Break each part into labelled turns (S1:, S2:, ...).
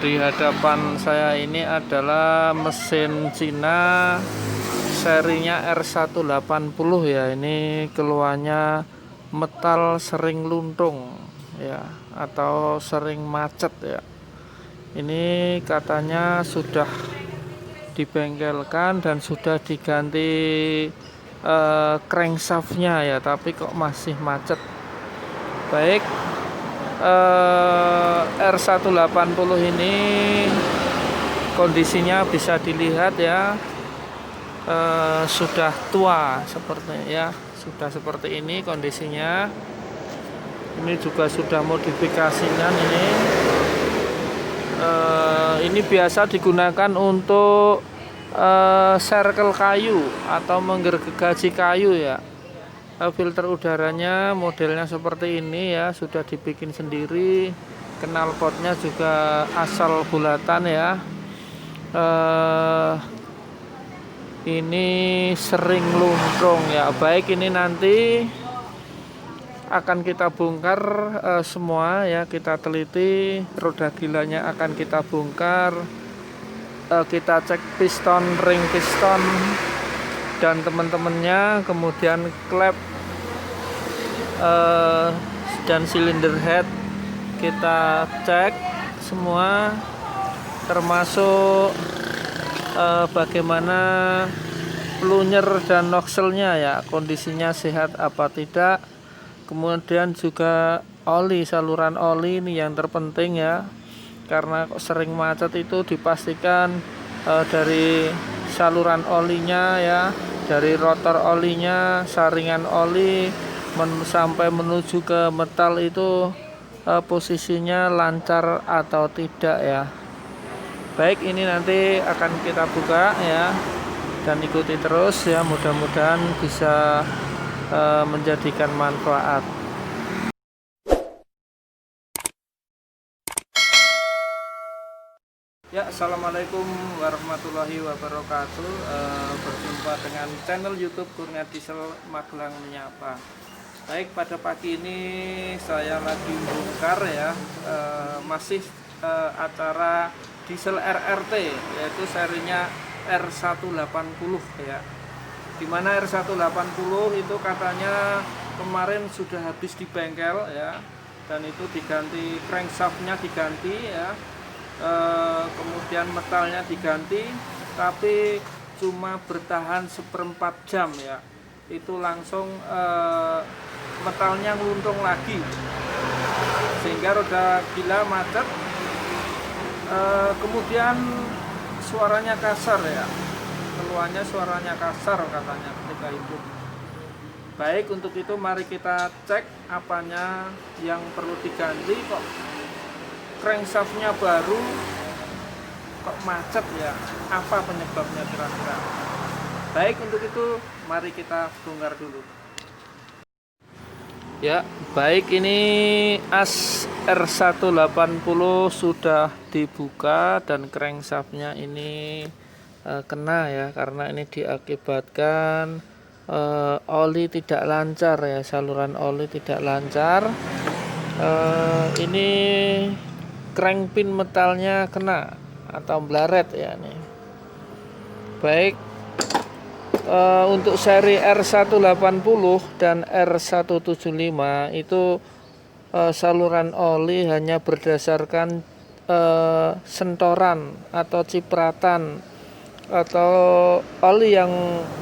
S1: Di hadapan saya ini adalah mesin Cina serinya R180 ya. Ini keluarnya metal sering luntung ya, atau sering macet ya. Ini katanya sudah dibengkelkan dan sudah diganti crankshaftnya ya, tapi kok masih macet. Baik, R180 ini kondisinya bisa dilihat ya, sudah tua seperti ya, sudah seperti ini kondisinya. Ini juga sudah modifikasinya ini. Ini biasa digunakan untuk circle kayu atau menggergaji kayu ya. Filter udaranya modelnya seperti ini ya, sudah dibikin sendiri. Knalpotnya juga asal bulatan ya. Ini sering luntur ya. Baik, ini nanti akan kita bongkar semua ya, kita teliti. Roda gilanya akan kita bongkar, kita cek piston, ring piston dan teman-temannya, kemudian klep dan silinder head kita cek semua, termasuk bagaimana plunyer dan noxelnya ya, kondisinya sehat apa tidak. Kemudian juga oli, saluran oli ini yang terpenting ya, karena sering macet itu dipastikan dari saluran olinya ya, dari rotor olinya, saringan oli sampai menuju ke metal itu posisinya lancar atau tidak ya. Baik, ini nanti akan kita buka ya, dan ikuti terus ya, mudah-mudahan bisa menjadikan manfaat. Ya, assalamualaikum warahmatullahi wabarakatuh. Berjumpa dengan channel YouTube Kurnia Diesel Magelang Menyapa. Baik, pada pagi ini saya lagi bongkar ya, masih acara diesel RRT, yaitu serinya R180 ya. Dimana R180 itu katanya kemarin sudah habis di bengkel ya, dan itu diganti, crankshaftnya diganti ya. Kemudian metalnya diganti, tapi cuma bertahan 1/4 jam ya, itu langsung metalnya ngeluntung lagi, sehingga roda gila macet. Kemudian suaranya kasar ya, keluarnya suaranya kasar katanya ketika itu. Baik, untuk itu mari kita cek apanya yang perlu diganti. Kok crankshaftnya baru kok macet ya, apa penyebabnya kira-kira. Baik, untuk itu mari kita bongkar dulu ya. Baik, ini as R180 sudah dibuka dan crankshaftnya ini kena ya, karena ini diakibatkan oli tidak lancar ya, saluran oli tidak lancar. Ini crank pin metalnya kena atau blaret ya nih. Baik, untuk seri R180 dan R175 itu saluran oli hanya berdasarkan sentoran atau cipratan atau oli yang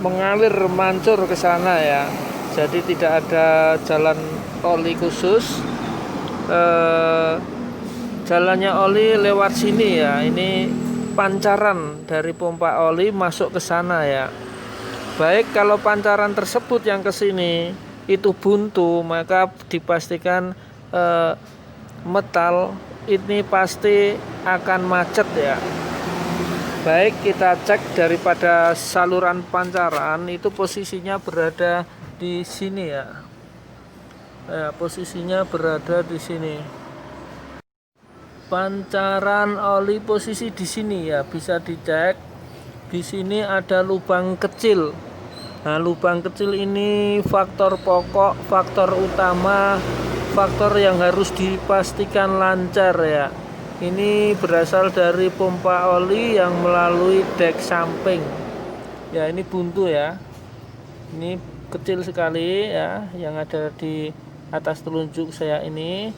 S1: mengalir mancur ke sana ya. Jadi tidak ada jalan oli khusus. Jalannya oli lewat sini ya. Ini pancaran dari pompa oli masuk ke sana ya. Baik, kalau pancaran tersebut yang ke sini itu buntu, maka dipastikan metal ini pasti akan macet ya. Baik, kita cek daripada saluran pancaran itu posisinya berada di sini ya. Posisinya berada di sini. Pancaran oli posisi di sini ya, bisa dicek. Di sini ada lubang kecil. Nah, lubang kecil ini faktor pokok, faktor utama, faktor yang harus dipastikan lancar ya. Ini berasal dari pompa oli yang melalui dek samping. Ya, ini buntu ya. Ini kecil sekali ya, yang ada di atas telunjuk saya ini.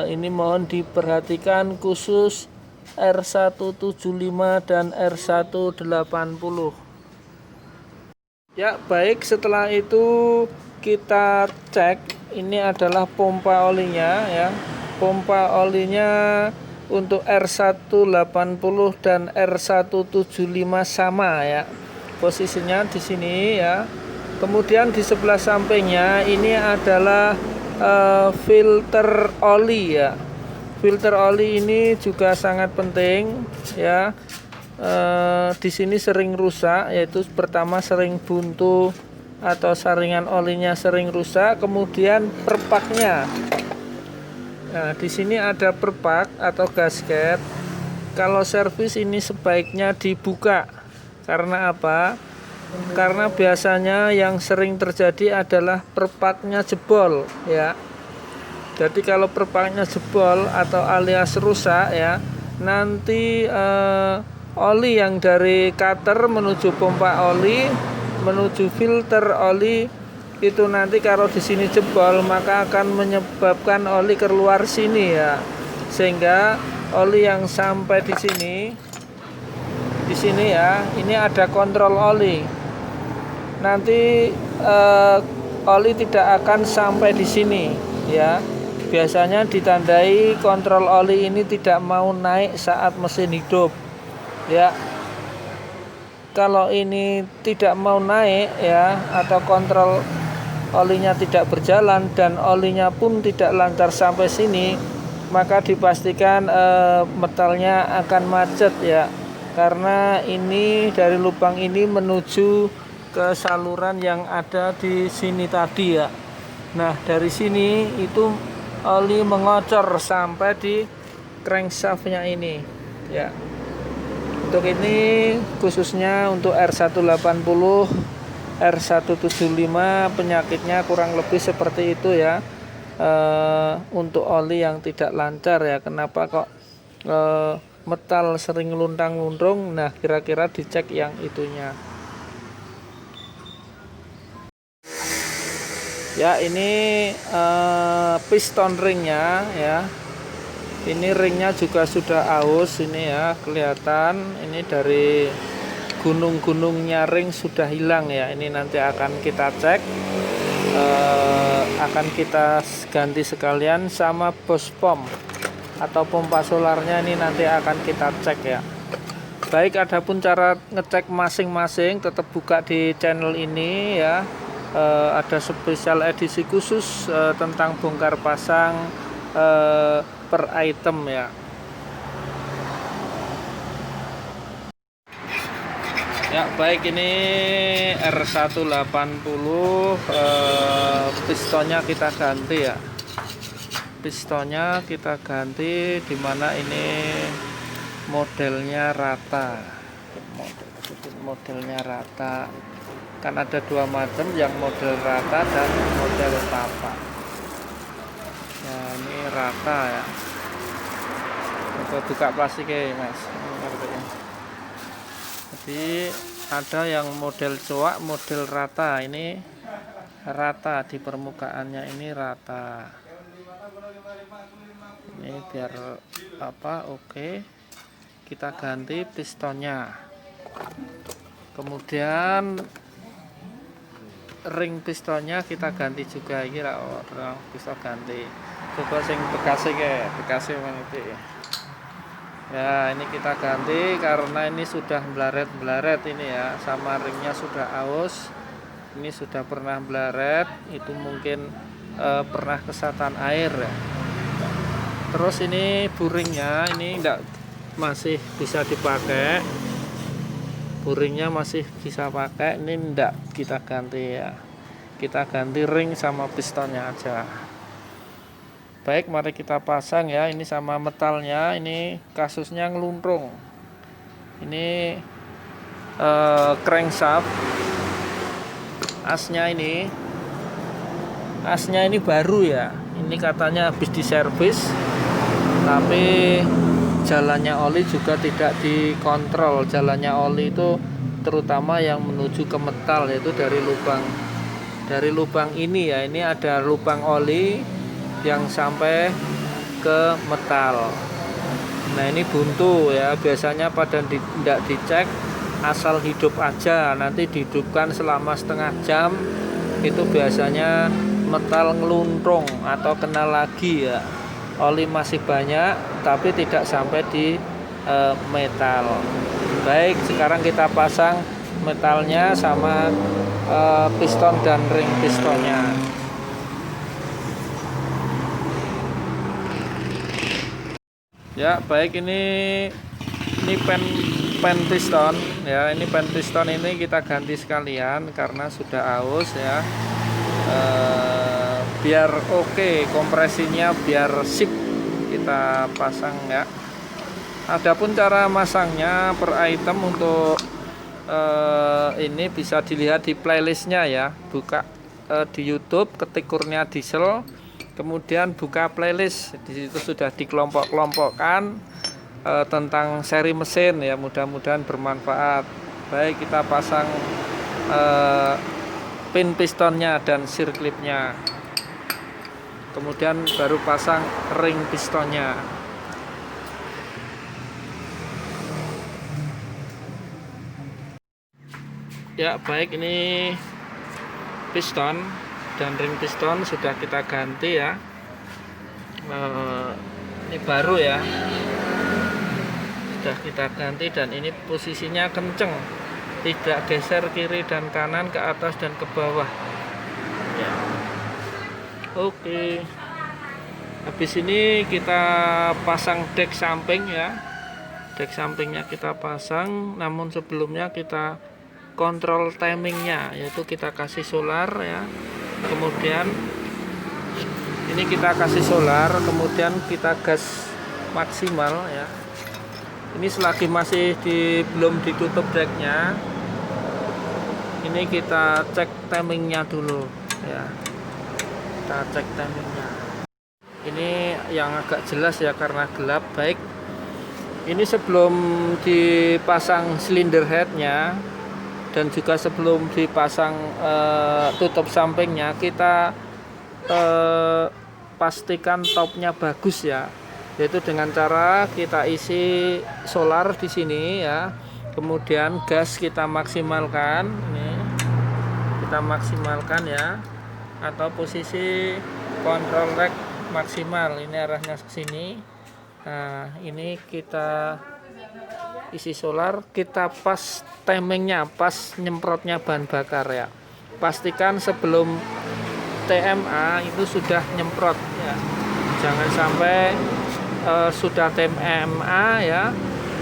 S1: Ini mohon diperhatikan khusus R175 dan R180. Ya, baik, setelah itu kita cek. Ini adalah pompa olinya ya. Pompa olinya untuk R180 dan R175 sama ya. Posisinya di sini ya. Kemudian di sebelah sampingnya ini adalah filter oli ya. Filter oli ini juga sangat penting ya. Di sini sering rusak, yaitu pertama sering buntu atau saringan olinya sering rusak, kemudian perpaknya. Nah, di sini ada perpak atau gasket. Kalau servis ini sebaiknya dibuka. Karena apa? Karena biasanya yang sering terjadi adalah perpaknya jebol ya. Jadi kalau perpaknya jebol atau alias rusak ya, nanti oli yang dari cutter menuju pompa oli menuju filter oli itu nanti kalau di sini jebol maka akan menyebabkan oli keluar sini ya. Sehingga oli yang sampai di sini ya, ini ada kontrol oli. Nanti oli tidak akan sampai di sini ya. Biasanya ditandai kontrol oli ini tidak mau naik saat mesin hidup ya. Kalau ini tidak mau naik ya, atau kontrol olinya tidak berjalan dan olinya pun tidak lancar sampai sini, maka dipastikan metalnya akan macet ya. Karena ini dari lubang ini menuju ke saluran yang ada di sini tadi ya. Nah, dari sini itu oli mengocor sampai di crankshaftnya ini ya. Untuk ini khususnya untuk R180, R175 penyakitnya kurang lebih seperti itu ya. Untuk oli yang tidak lancar ya, kenapa kok metal sering luntang-luntung? Nah, kira-kira dicek yang itunya. Ya, ini piston ringnya ya. Ini ringnya juga sudah aus ini ya, kelihatan ini dari gunung-gunungnya ring sudah hilang ya. Ini nanti akan kita cek, akan kita ganti sekalian sama bos pom atau pompa solarnya, ini nanti akan kita cek ya. Baik, adapun cara ngecek masing-masing tetap buka di channel ini ya. Ada spesial edisi khusus tentang bongkar pasang per item ya. Ya, baik, ini R180 pistonnya kita ganti ya. Pistonnya kita ganti, dimana ini modelnya rata. Modelnya rata. Kan ada dua macam, yang model rata dan model tapak. Nah, ini rata ya. Coba buka plastiknya mas. Jadi ada yang model coak, model rata. Ini rata di permukaannya, ini rata. Ini biar apa? Oke. Kita ganti pistonnya. Kemudian ring pistonnya kita ganti juga, ini piston ganti. Coba sing bekasnya itu ya, ini kita ganti karena ini sudah blaret ini ya, sama ringnya sudah aus. Ini sudah pernah blaret, itu mungkin pernah kesatan air ya. Terus ini buringnya ini masih bisa dipakai, buringnya masih bisa pakai, ini enggak kita ganti ya. Kita ganti ring sama pistonnya aja. Baik, mari kita pasang ya. Ini sama metalnya, ini kasusnya ngeluntrung. Ini crankshaft, asnya ini baru ya. Ini katanya habis diservis, tapi jalannya oli juga tidak dikontrol. Jalannya oli itu terutama yang menuju ke metal, yaitu dari lubang ini ya, ini ada lubang oli yang sampai ke metal. Nah ini buntu ya, biasanya pada tidak dicek, asal hidup aja, nanti dihidupkan selama setengah jam, itu biasanya metal ngeluntung atau kena lagi ya. Oli masih banyak tapi tidak sampai di metal. Baik, sekarang kita pasang metalnya sama piston dan ring pistonnya. Ya baik, ini pen piston ya, ini pen piston ini kita ganti sekalian karena sudah aus ya. Biar oke, kompresinya biar sip kita pasang ya. Adapun cara masangnya per item untuk ini bisa dilihat di playlistnya ya. Buka di YouTube, ketik Kurnia Diesel, kemudian buka playlist. Di situ sudah dikelompok-kelompokkan tentang seri mesin ya, mudah-mudahan bermanfaat. Baik, kita pasang pin pistonnya dan sirklipnya, kemudian baru pasang ring pistonnya. Ya baik, ini piston dan ring piston sudah kita ganti ya. Ini baru ya, sudah kita ganti dan ini posisinya kenceng, tidak geser kiri dan kanan, ke atas dan ke bawah ya. Oke, habis ini kita pasang dek samping ya. Dek sampingnya kita pasang, namun sebelumnya kita kontrol timingnya, yaitu kita kasih solar ya. Kemudian ini kita kasih solar, kemudian kita gas maksimal ya. Ini selagi masih belum ditutup deknya, ini kita cek timingnya dulu ya. Kita cek timingnya. Ini yang agak jelas ya karena gelap. Baik, ini sebelum dipasang silinder headnya dan juga sebelum dipasang tutup sampingnya, kita pastikan topnya bagus ya, yaitu dengan cara kita isi solar di sini ya, kemudian gas kita maksimalkan, ini kita maksimalkan ya, atau posisi kontrol rek maksimal, ini arahnya ke sini. Nah ini kita isi solar, kita pas timingnya, pas nyemprotnya bahan bakar ya. Pastikan sebelum TMA itu sudah nyemprot ya, jangan sampai sudah TMA ya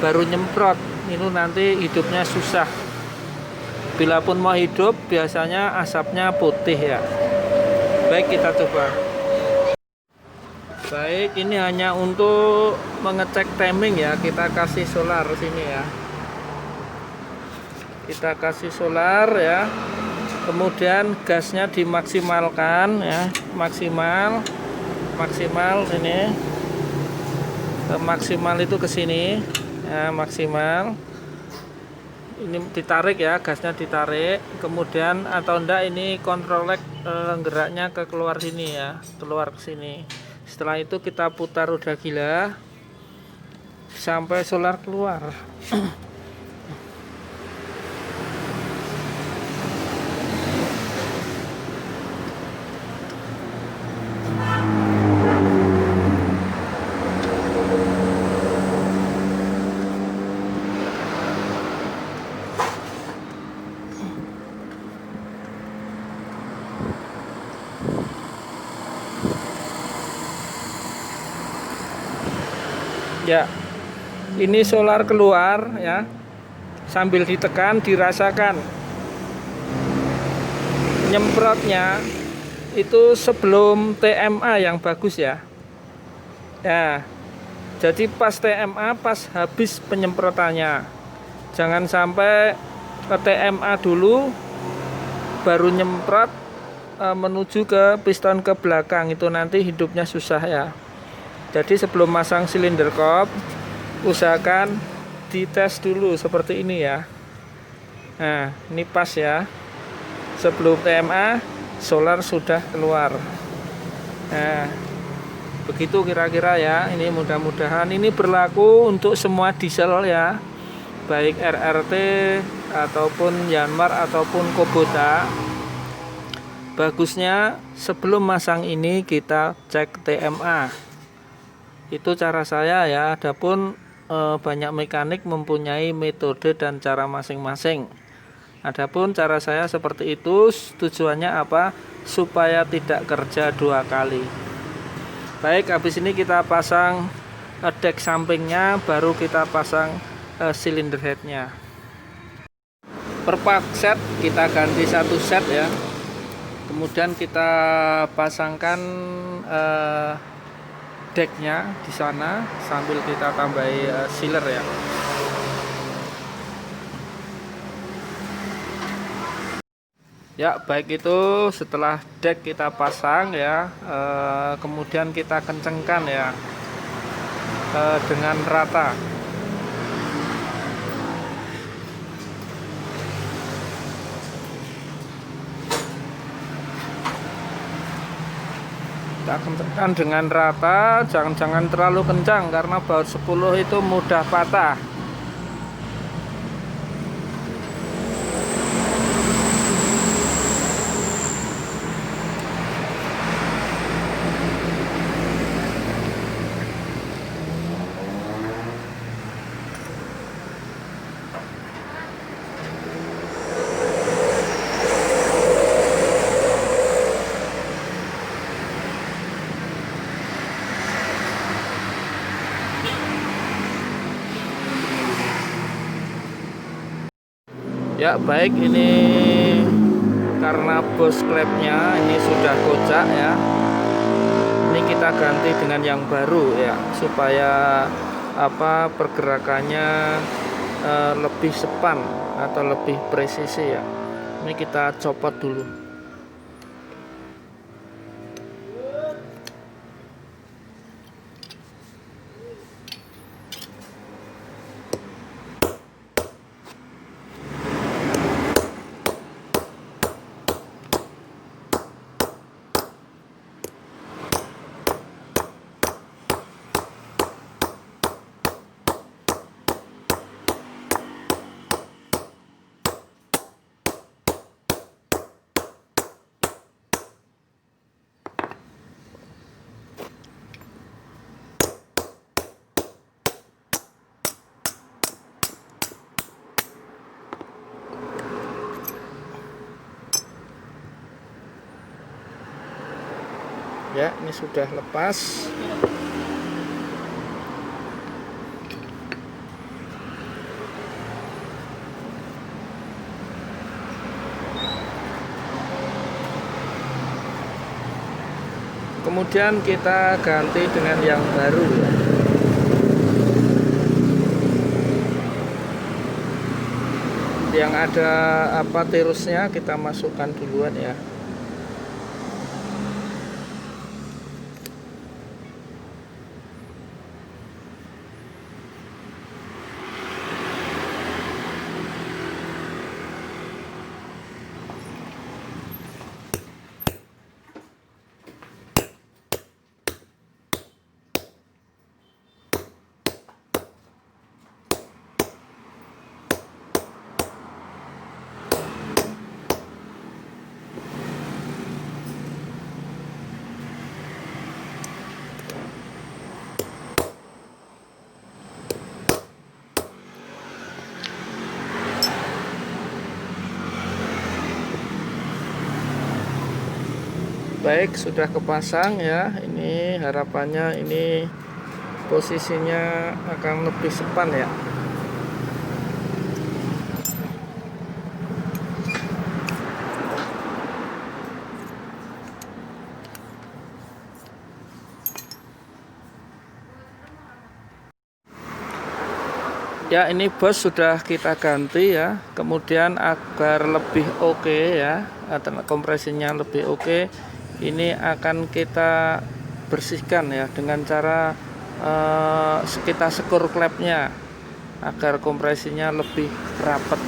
S1: baru nyemprot, itu nanti hidupnya susah. Bila pun mau hidup biasanya asapnya putih ya. Baik, kita coba. Baik, ini hanya untuk mengecek timing ya, kita kasih solar sini ya. Kita kasih solar ya. Kemudian gasnya dimaksimalkan ya, maksimal ini. Maksimal itu ke sini ya, maksimal. Ini ditarik ya, gasnya ditarik. Kemudian atau enggak ini kontrol geraknya ke keluar sini ya, keluar ke sini. Setelah itu kita putar roda gila sampai solar keluar. Ya, ini solar keluar ya, sambil ditekan dirasakan nyemprotnya itu sebelum TMA yang bagus ya. Ya, jadi pas TMA, pas habis penyemprotannya, jangan sampai ke TMA dulu baru nyemprot menuju ke piston ke belakang, itu nanti hidupnya susah ya. Jadi sebelum masang silinder kop usahakan dites dulu seperti ini ya. Nah, ini pas ya. Sebelum TMA, solar sudah keluar. Nah, begitu kira-kira ya. Ini mudah-mudahan ini berlaku untuk semua diesel ya, baik RRT ataupun Yanmar ataupun Kubota. Bagusnya sebelum masang ini kita cek TMA. Itu cara saya ya. Adapun banyak mekanik mempunyai metode dan cara masing-masing. Adapun cara saya seperti itu, tujuannya apa? Supaya tidak kerja 2 kali. Baik, habis ini kita pasang deck sampingnya, baru kita pasang silinder headnya. Per part set kita ganti 1 set ya. Kemudian kita pasangkan decknya di sana sambil kita tambahi sealer ya. Ya, baik itu setelah deck kita pasang ya, kemudian kita kencengkan ya dengan rata. Kita kencangkan dengan rata, jangan terlalu kencang karena baut 10 itu mudah patah. Ya, baik, ini karena bos klepnya ini sudah kocak ya. Ini kita ganti dengan yang baru ya, supaya pergerakannya lebih sepan atau lebih presisi ya. Ini kita copot dulu. Ya, ini sudah lepas. Kemudian kita ganti dengan yang baru. Yang ada tirusnya kita masukkan duluan ya. Baik, sudah kepasang ya. Ini harapannya ini posisinya akan lebih sepan ya. Ya, ini bos sudah kita ganti ya. Kemudian agar lebih oke ya, kompresinya lebih oke, ini akan kita bersihkan ya dengan cara kita sekur klepnya agar kompresinya lebih rapat.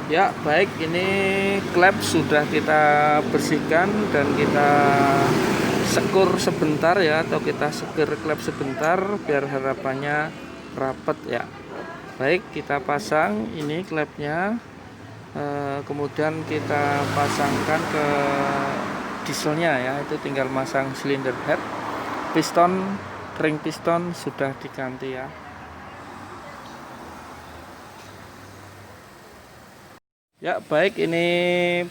S1: Ya baik, ini klep sudah kita bersihkan dan kita sekur sebentar ya, atau kita sekir klep sebentar biar harapannya rapat ya. Baik, kita pasang ini klepnya, kemudian kita pasangkan ke dieselnya ya. Itu tinggal masang silinder head, piston, ring piston sudah diganti ya. Ya baik, ini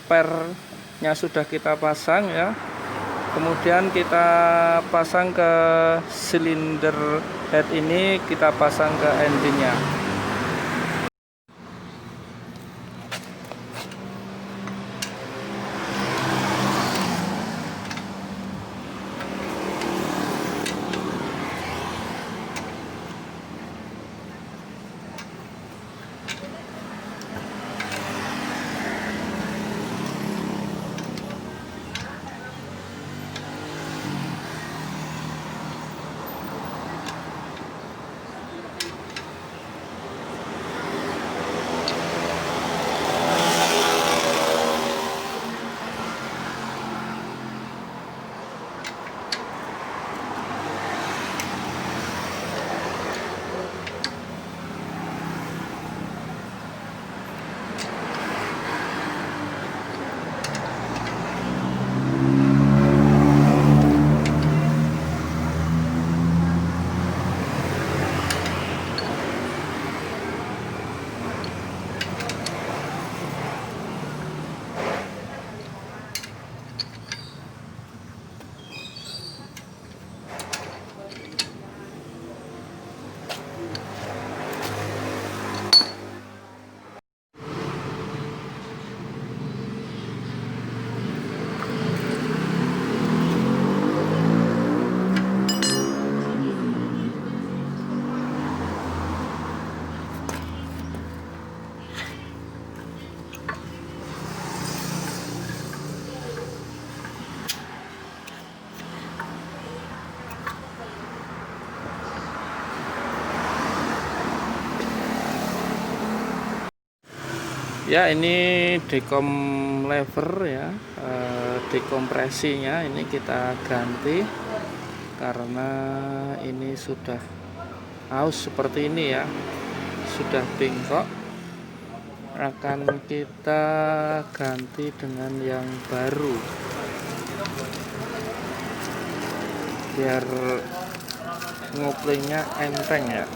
S1: pernya sudah kita pasang ya. Kemudian kita pasang ke silinder head ini, kita pasang ke engine-nya. Ya ini dekom lever ya, dekompresinya ini kita ganti karena ini sudah aus seperti ini ya, sudah bengkok. Akan kita ganti dengan yang baru biar ngoplingnya enteng ya.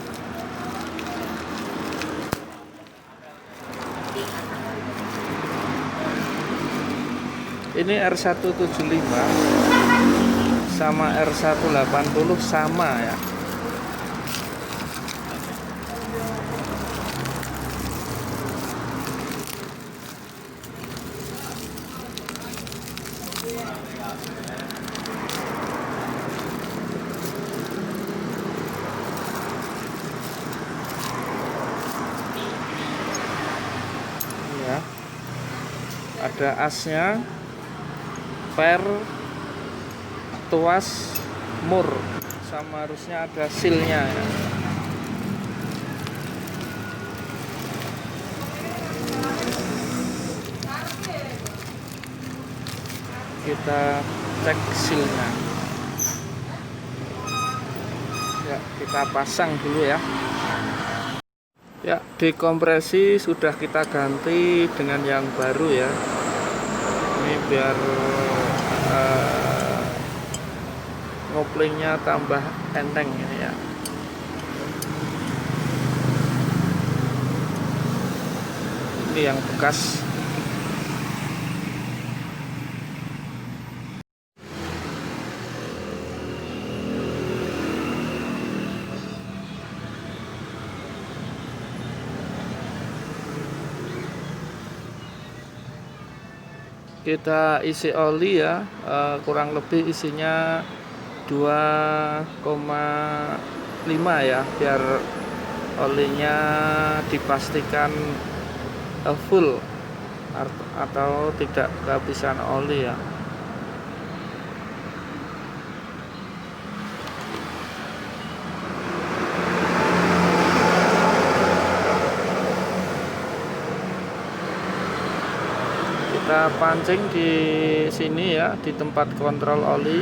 S1: Ini R175 sama R180 sama ya. Ya. Ada asnya, per tuas mur, sama harusnya ada sealnya ya. Kita cek sealnya ya, kita pasang dulu ya. Ya, dekompresi sudah kita ganti dengan yang baru ya. Ini biar ngoplingnya tambah enteng ini ya. Ini yang bekas. Kita isi oli ya, kurang lebih isinya 2,5 ya, biar olinya dipastikan full atau tidak kehabisan oli ya. Kita pancing di sini ya, di tempat kontrol oli.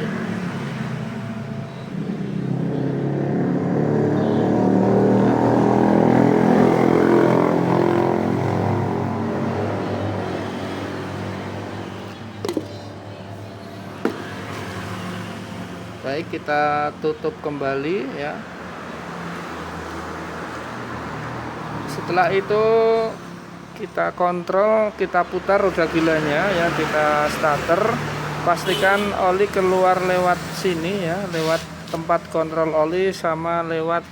S1: Baik, kita tutup kembali ya. Setelah itu kita kontrol, kita putar roda gilanya ya, kita starter, pastikan oli keluar lewat sini ya, lewat tempat kontrol oli sama lewat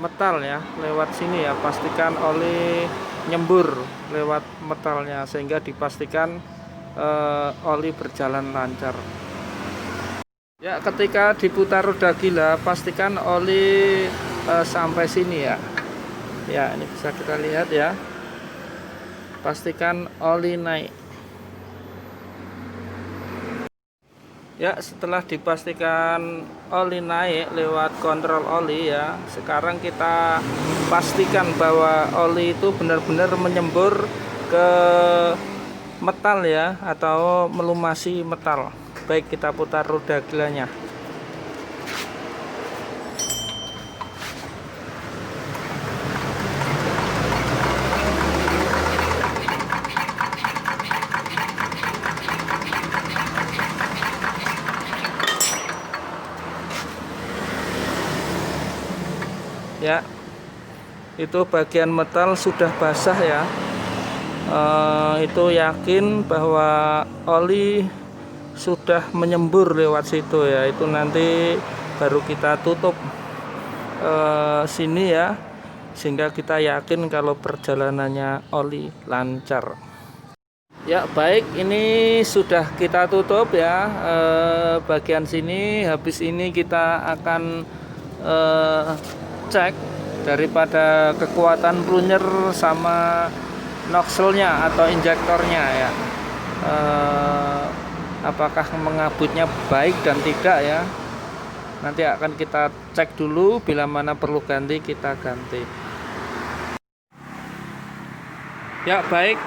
S1: metal ya, lewat sini ya, pastikan oli nyembur lewat metalnya sehingga dipastikan oli berjalan lancar ya. Ketika diputar roda gila, pastikan oli sampai sini ya. Ya, ini bisa kita lihat ya. Pastikan oli naik. Ya, setelah dipastikan oli naik lewat kontrol oli ya, sekarang kita pastikan bahwa oli itu benar-benar menyembur ke metal ya, atau melumasi metal. Baik, kita putar roda gilanya. Ya, itu bagian metal sudah basah ya. Itu yakin bahwa oli sudah menyembur lewat situ ya. Itu nanti baru kita tutup sini ya, sehingga kita yakin kalau perjalanannya oli lancar. Ya, baik, ini sudah kita tutup ya bagian sini. Habis ini kita akan cek daripada kekuatan plunyer sama noxelnya atau injektornya ya, apakah mengabutnya baik dan tidak ya. Nanti akan kita cek dulu, bila mana perlu ganti kita ganti ya. Baik,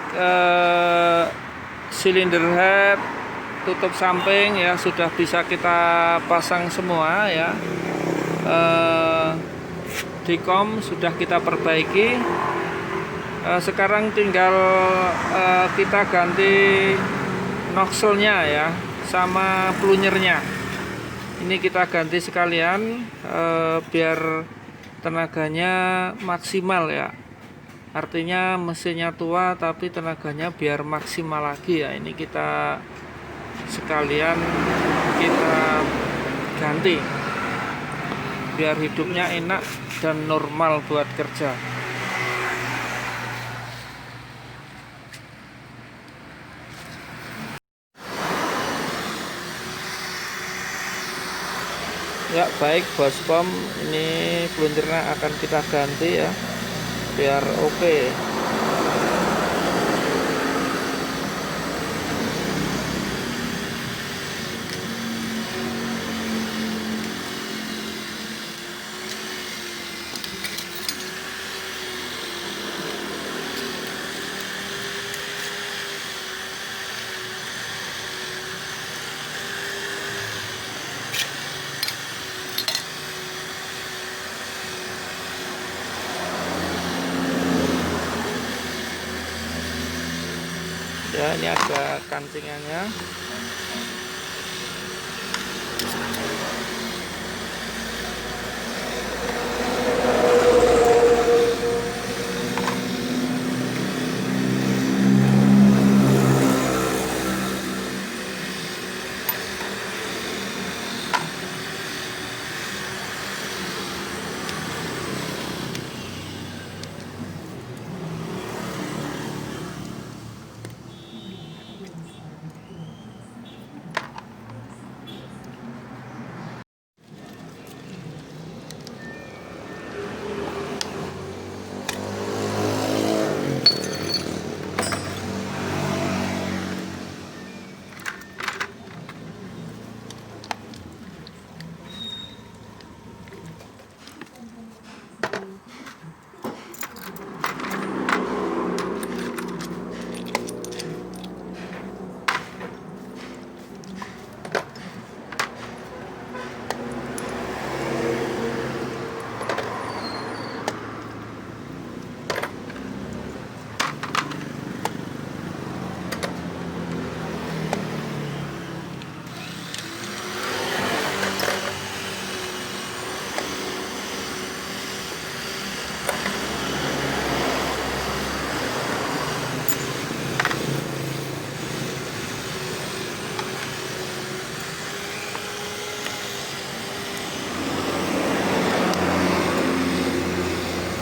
S1: silinder head, tutup samping ya sudah bisa kita pasang semua ya. Dekom sudah kita perbaiki. Sekarang tinggal kita ganti noxelnya ya, sama plunyernya. Ini kita ganti sekalian biar tenaganya maksimal ya. Artinya mesinnya tua tapi tenaganya biar maksimal lagi ya. Ini kita sekalian kita ganti biar hidupnya enak dan normal buat kerja. Ya, baik Bospom, ini plunyernya akan kita ganti ya biar oke. Ya, ini ada kancingannya.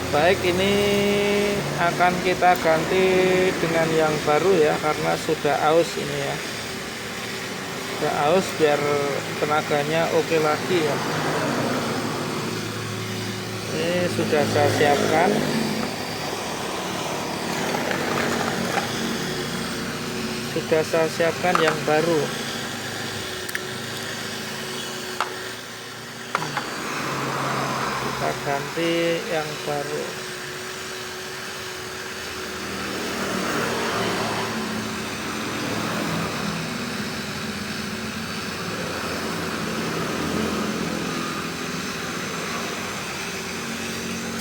S1: Baik, ini akan kita ganti dengan yang baru ya, karena sudah aus ini ya. Sudah aus biar tenaganya oke lagi ya. Ini sudah saya siapkan. Sudah saya siapkan yang baru. Kita ganti yang baru.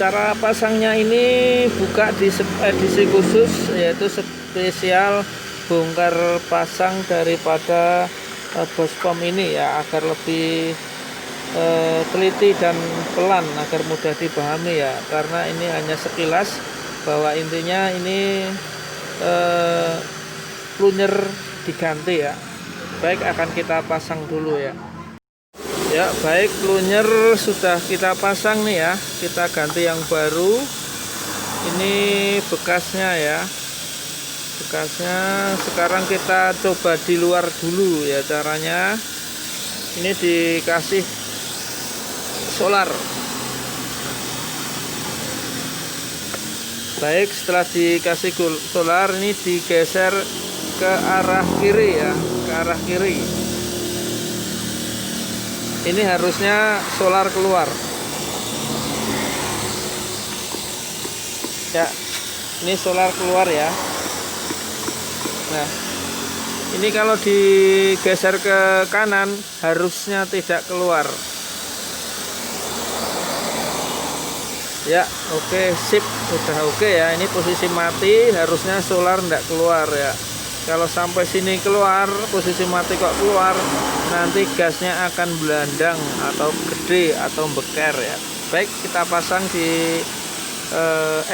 S1: Cara pasangnya ini buka di edisi khusus, yaitu spesial bongkar pasang daripada bospom ini ya, agar lebih teliti dan pelan agar mudah dipahami ya, karena ini hanya sekilas bahwa intinya ini plunyer diganti ya. Baik, akan kita pasang dulu ya. Ya, baik, plunyer sudah kita pasang nih ya. Kita ganti yang baru. Ini bekasnya ya. Bekasnya sekarang kita coba di luar dulu ya caranya. Ini dikasih solar. Baik, setelah dikasih solar ini digeser ke arah kiri ya, ke arah kiri. Ini harusnya solar keluar. Ya, ini solar keluar ya. Nah, ini kalau digeser ke kanan harusnya tidak keluar. Ya, oke, sip, udah oke ya. Ini posisi mati, harusnya solar tidak keluar ya. Kalau sampai sini keluar, posisi mati kok keluar, nanti gasnya akan belandang atau gede atau beker ya. Baik, kita pasang di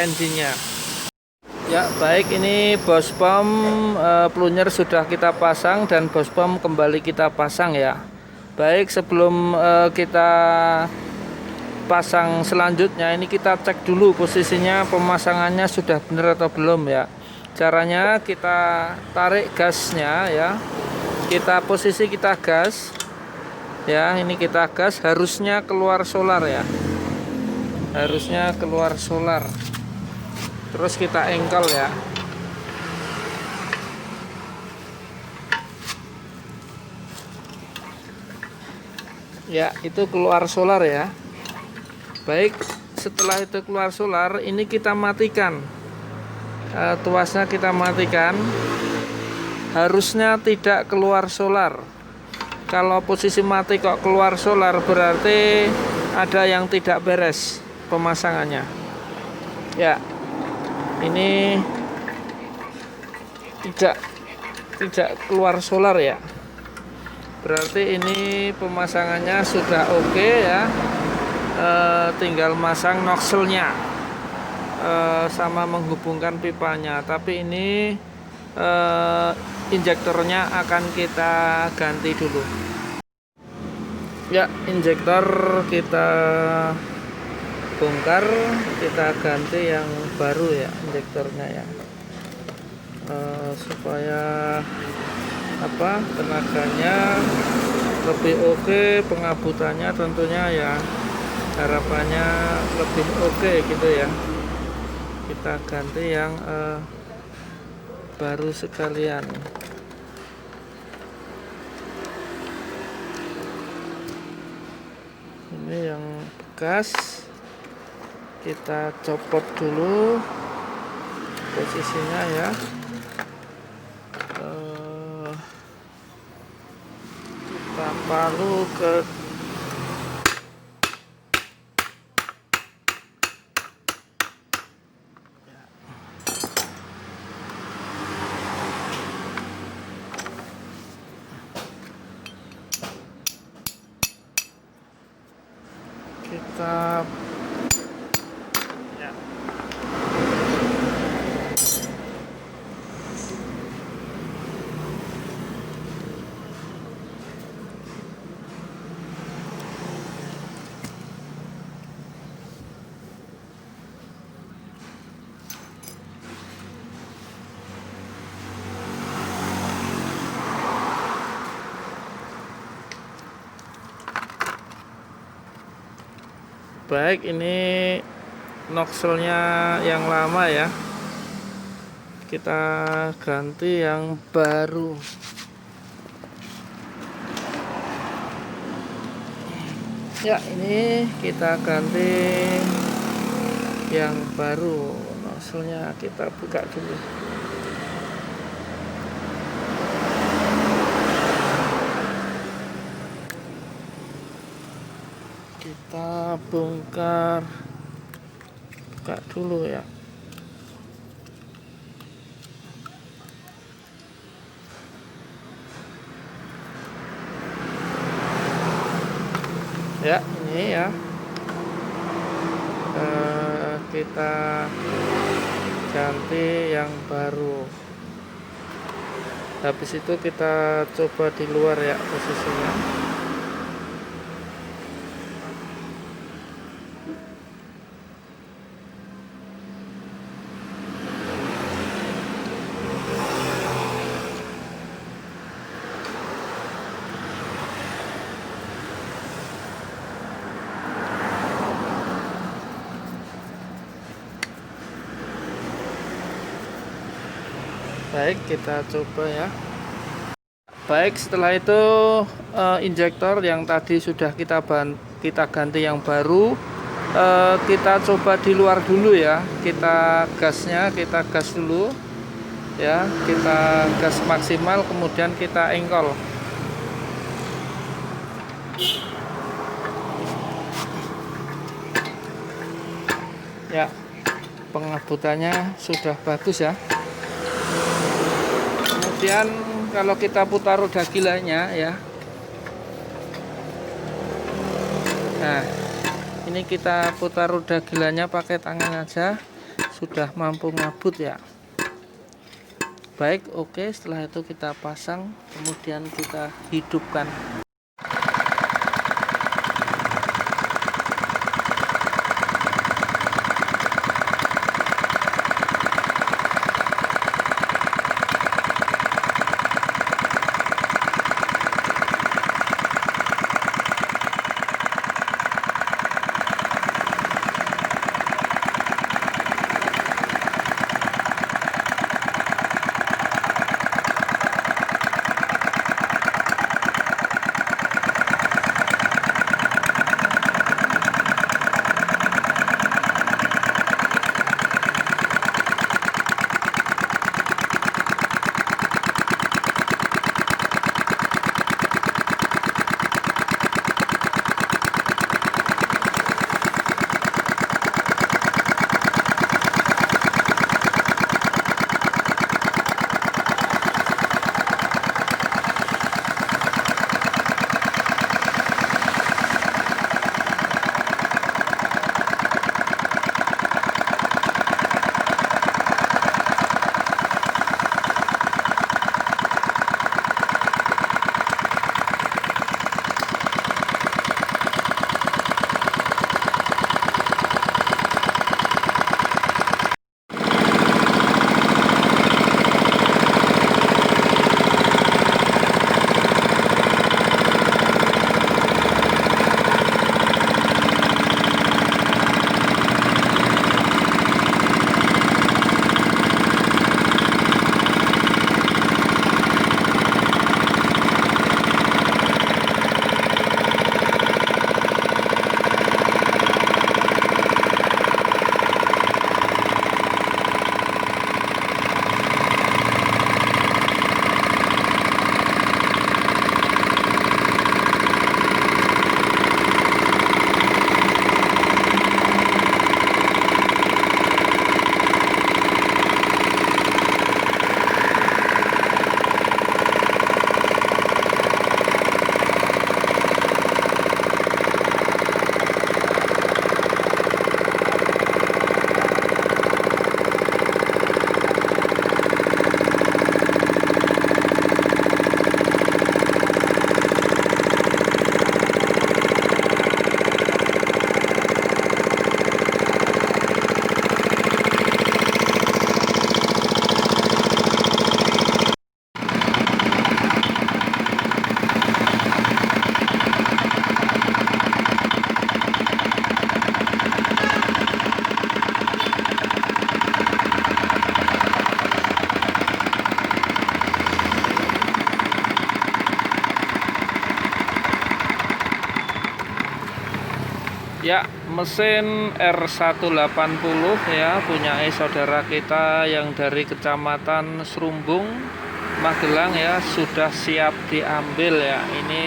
S1: engine-nya. Ya, baik, ini bospom plunyer sudah kita pasang dan bospom kembali kita pasang ya. Baik, sebelum kita pasang selanjutnya, ini kita cek dulu posisinya pemasangannya sudah benar atau belum ya. Caranya kita tarik gasnya ya, posisi kita gas ya, ini kita gas, harusnya keluar solar ya, harusnya keluar solar. Terus kita engkel ya. Ya, itu keluar solar ya. Baik, setelah itu keluar solar, ini kita matikan. Tuasnya kita matikan. Harusnya tidak keluar solar. Kalau posisi mati kok keluar solar, berarti ada yang tidak beres pemasangannya. Ya, ini tidak tidak keluar solar ya. Berarti ini pemasangannya sudah oke ya. Tinggal masang noxelnya sama menghubungkan pipanya. Tapi ini injektornya akan kita ganti dulu ya. Injektor kita bongkar, kita ganti yang baru ya injektornya ya, supaya tenaganya lebih oke, pengabutannya tentunya ya harapannya lebih oke gitu ya. Kita ganti yang baru sekalian. Ini yang bekas kita copot dulu posisinya ya. Kita palu ke kita ya. Baik, ini noxelnya yang lama ya, kita ganti yang baru. Ya, ini kita ganti yang baru. Noxelnya kita buka dulu. Kita bongkar, buka dulu ya. Ya, ini ya, kita ganti yang baru. Habis itu kita coba di luar ya posisinya. Baik, kita coba ya. Baik, setelah itu injektor yang tadi sudah kita ganti yang baru, kita coba di luar dulu ya. Kita gas dulu ya, kita gas maksimal, kemudian kita engkol ya. Pengabutannya sudah bagus ya. Kemudian kalau kita putar roda gilanya ya, nah ini kita putar roda gilanya pakai tangan aja, sudah mampu ngabut ya. Baik, oke, setelah itu kita pasang, kemudian kita hidupkan. Ya, mesin R180 ya, punya saudara kita yang dari Kecamatan Serumbung, Magelang ya, sudah siap diambil ya. Ini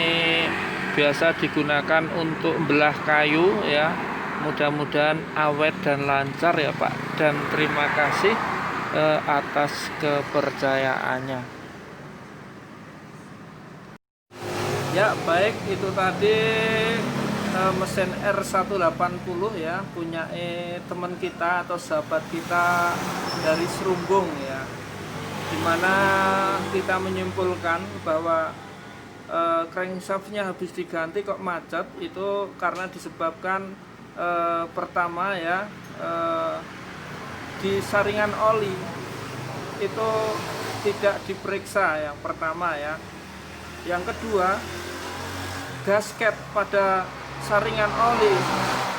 S1: biasa digunakan untuk belah kayu ya. Mudah-mudahan awet dan lancar ya Pak. Dan terima kasih atas kepercayaannya. Ya, baik, itu tadi mesin R180 ya, punya teman kita atau sahabat kita dari Serumbung ya, dimana kita menyimpulkan bahwa crankshaftnya habis diganti kok macet. Itu karena disebabkan pertama ya, di saringan oli itu tidak diperiksa, yang pertama ya. Yang kedua, gasket pada saringan oli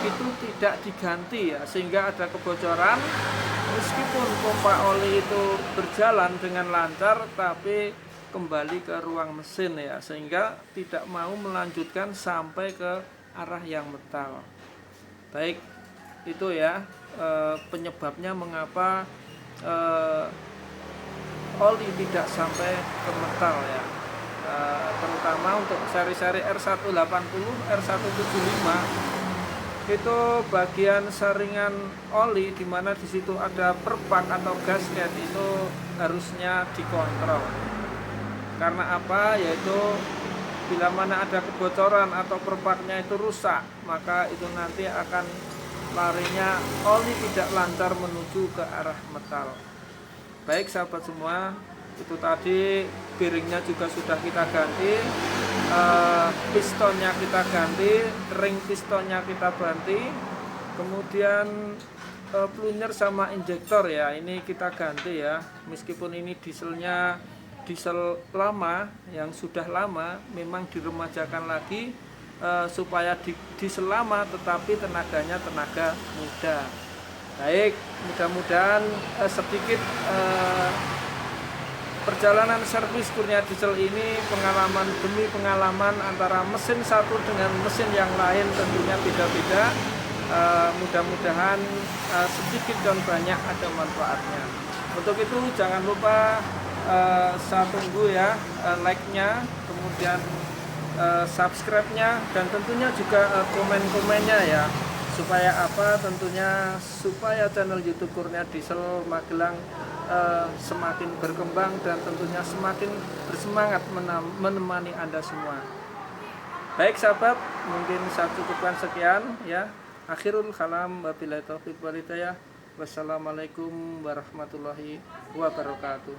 S1: itu tidak diganti ya, sehingga ada kebocoran. Meskipun pompa oli itu berjalan dengan lancar, tapi kembali ke ruang mesin ya, sehingga tidak mau melanjutkan sampai ke arah yang metal. Baik, itu ya penyebabnya mengapa oli tidak sampai ke metal ya. Terutama untuk seri-seri R180, R175 itu bagian saringan oli, dimana di situ ada perpak atau gasket, itu harusnya dikontrol. Karena apa? Yaitu bila mana ada kebocoran atau perpaknya itu rusak, maka itu nanti akan larinya oli tidak lancar menuju ke arah metal. Baik sahabat semua, itu tadi bearingnya juga sudah kita ganti, pistonnya kita ganti, ring pistonnya kita ganti, kemudian plunger sama injektor ya, ini kita ganti ya. Meskipun ini dieselnya diesel lama, yang sudah lama, memang diremajakan lagi supaya diesel lama tetapi tenaganya tenaga muda. Baik, mudah-mudahan sedikit perjalanan servis Kurnia Diesel ini, pengalaman demi pengalaman antara mesin satu dengan mesin yang lain tentunya beda-beda. Mudah-mudahan sedikit dan banyak ada manfaatnya. Untuk itu jangan lupa saya tunggu ya like-nya, kemudian subscribe-nya, dan tentunya juga komen-komennya ya. Supaya apa? Tentunya supaya channel YouTube Kurnia Diesel Magelang semakin berkembang dan tentunya semakin bersemangat menemani Anda semua. Baik sahabat, mungkin saya cukupkan sekian ya. Akhirul kalam, wabillahi taufiq wal hidayah. Wassalamualaikum warahmatullahi wabarakatuh.